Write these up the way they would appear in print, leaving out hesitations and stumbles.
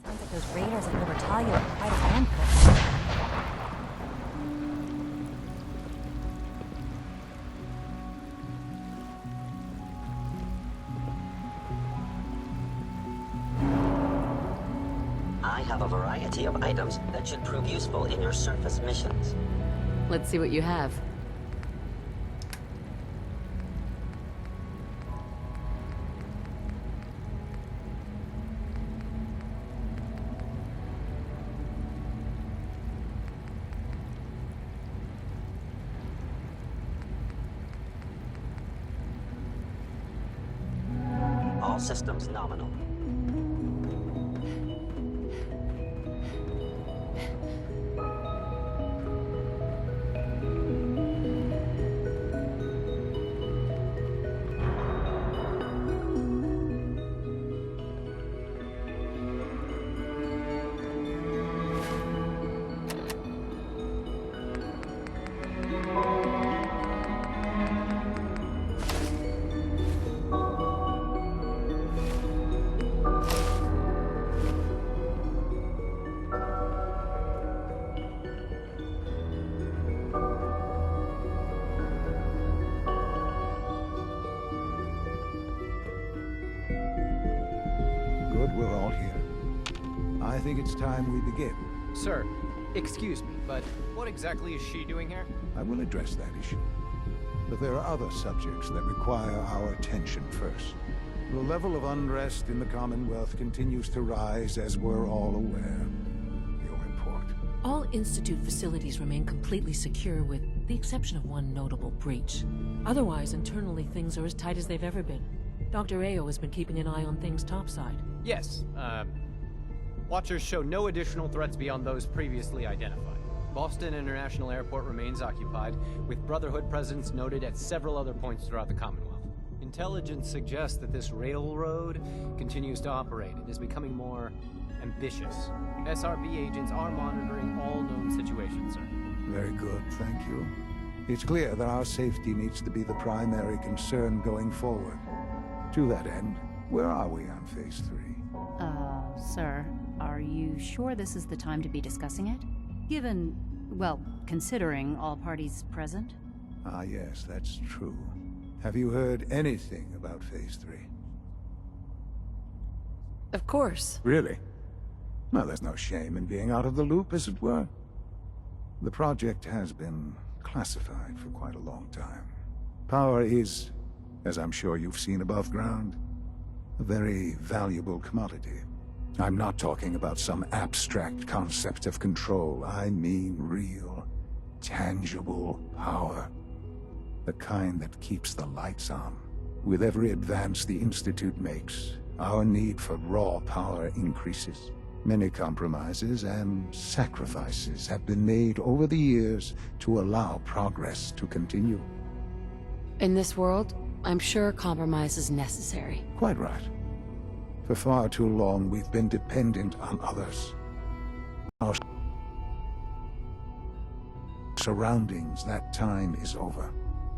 Sounds like those raiders at Libertalia are quite a handful. I have a variety of items that should prove useful in your surface missions. Let's see what you have. All systems nominal. Good, we're all here. I think it's time we begin. Sir, excuse me, but what exactly is she doing here? I will address that issue. But there are other subjects that require our attention first. The level of unrest in the Commonwealth continues to rise, as we're all aware. Your report. All Institute facilities remain completely secure with the exception of one notable breach. Otherwise, internally things are as tight as they've ever been. Dr. Ao has been keeping an eye on things topside. Yes, Watchers show no additional threats beyond those previously identified. Boston International Airport remains occupied, with Brotherhood presence noted at several other points throughout the Commonwealth. Intelligence suggests that this railroad continues to operate and is becoming more ambitious. SRB agents are monitoring all known situations, sir. Very good, thank you. It's clear that our safety needs to be the primary concern going forward. To that end, where are we on Phase 3? Sir, are you sure this is the time to be discussing it? Given, well, considering all parties present? Ah, yes, that's true. Have you heard anything about Phase 3? Of course. Really? Well, there's no shame in being out of the loop, as it were. The project has been classified for quite a long time. Power is, as I'm sure you've seen above ground, a very valuable commodity. I'm not talking about some abstract concept of control. I mean real, tangible power. The kind that keeps the lights on. With every advance the Institute makes, our need for raw power increases. Many compromises and sacrifices have been made over the years to allow progress to continue. In this world, I'm sure compromise is necessary. Quite right. For far too long, we've been dependent on others. Our surroundings, that time is over.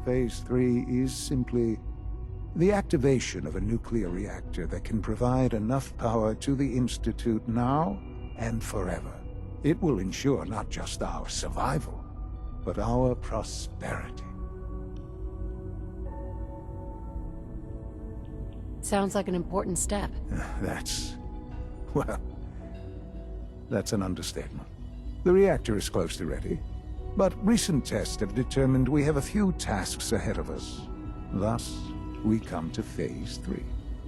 Phase 3 is simply the activation of a nuclear reactor that can provide enough power to the Institute now and forever. It will ensure not just our survival, but our prosperity. Sounds like an important step. Well, that's an understatement. The reactor is close to ready, but recent tests have determined we have a few tasks ahead of us. Thus, we come to Phase 3,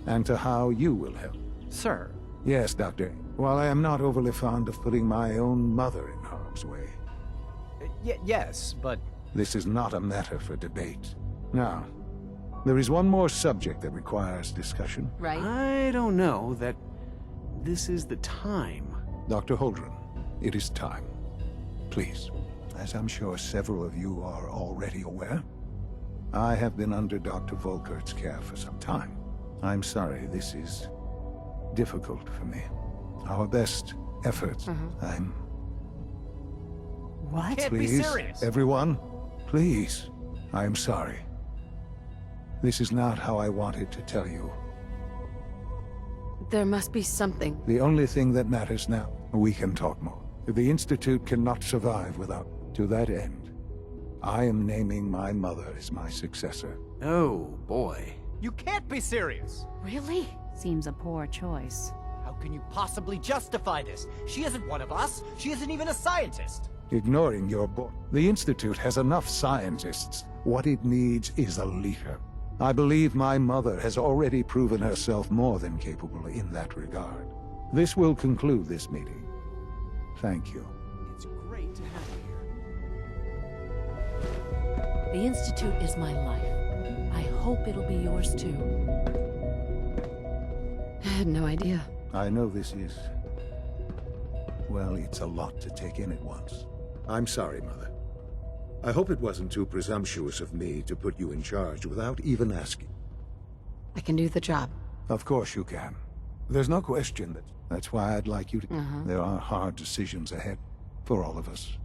and to how you will help. Sir. Yes, Doctor. While I am not overly fond of putting my own mother in harm's way. Yes, but... This is not a matter for debate. Now, there is one more subject that requires discussion. Right? I don't know that this is the time. Dr. Holdren, it is time. Please. As I'm sure several of you are already aware, I have been under Dr. Volkert's care for some time. I'm sorry this is difficult for me. Our best efforts. I'm... What? Can't be Please, serious. everyone, please. I'm sorry. This is not how I wanted to tell you. There must be something. The only thing that matters now, we can talk more. The Institute cannot survive without... To that end, I am naming my mother as my successor. Oh, boy. You can't be serious! Really? Seems a poor choice. How can you possibly justify this? She isn't one of us. She isn't even a scientist. Ignoring your boy. The Institute has enough scientists. What it needs is a leader. I believe my mother has already proven herself more than capable in that regard. This will conclude this meeting. Thank you. It's great to have you here. The Institute is my life. I hope it'll be yours too. I had no idea. I know this is... Well, it's a lot to take in at once. I'm sorry, Mother. I hope it wasn't too presumptuous of me to put you in charge without even asking. I can do the job. Of course you can. There's no question that... That's why I'd like you to... Uh-huh. There are hard decisions ahead for all of us.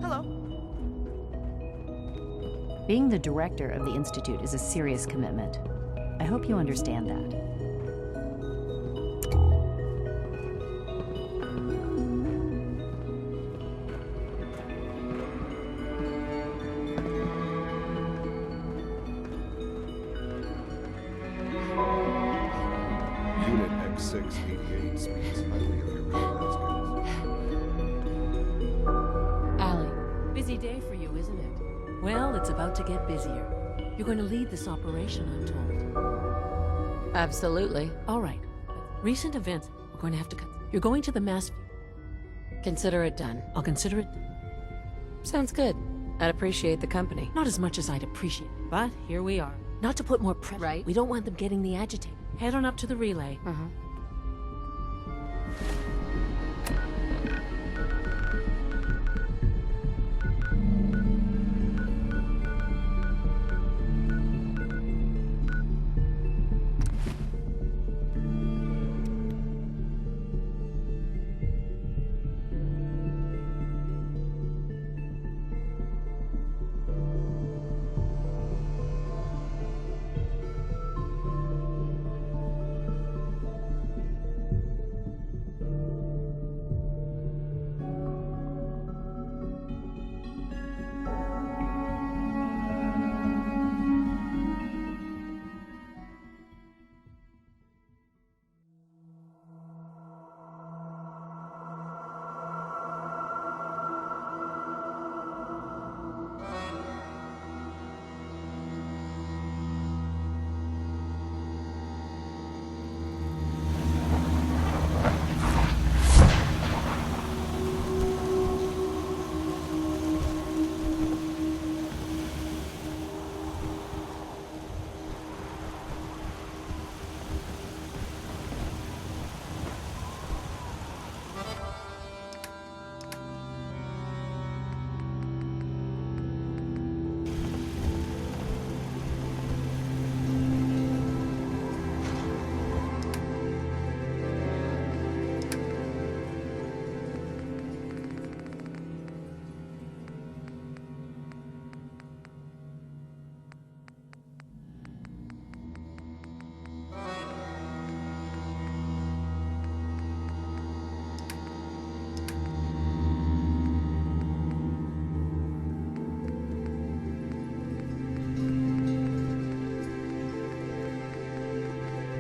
Hello. Being the director of the Institute is a serious commitment. I hope you understand that. Unit X688 speaks highly of your radar skills. Allie, Busy day for you, isn't it? Well, it's about to get busier. You're going to lead this operation, I'm told. absolutely. All right. Recent events, we're going to have to cut. You're going to the mass... Consider it done. I'll consider it... Sounds good. I'd appreciate the company. Not as much as I'd appreciate, but here we are. Not to put more pressure. Right. We don't want them getting the agitated. Head on up to the relay. Uh-huh.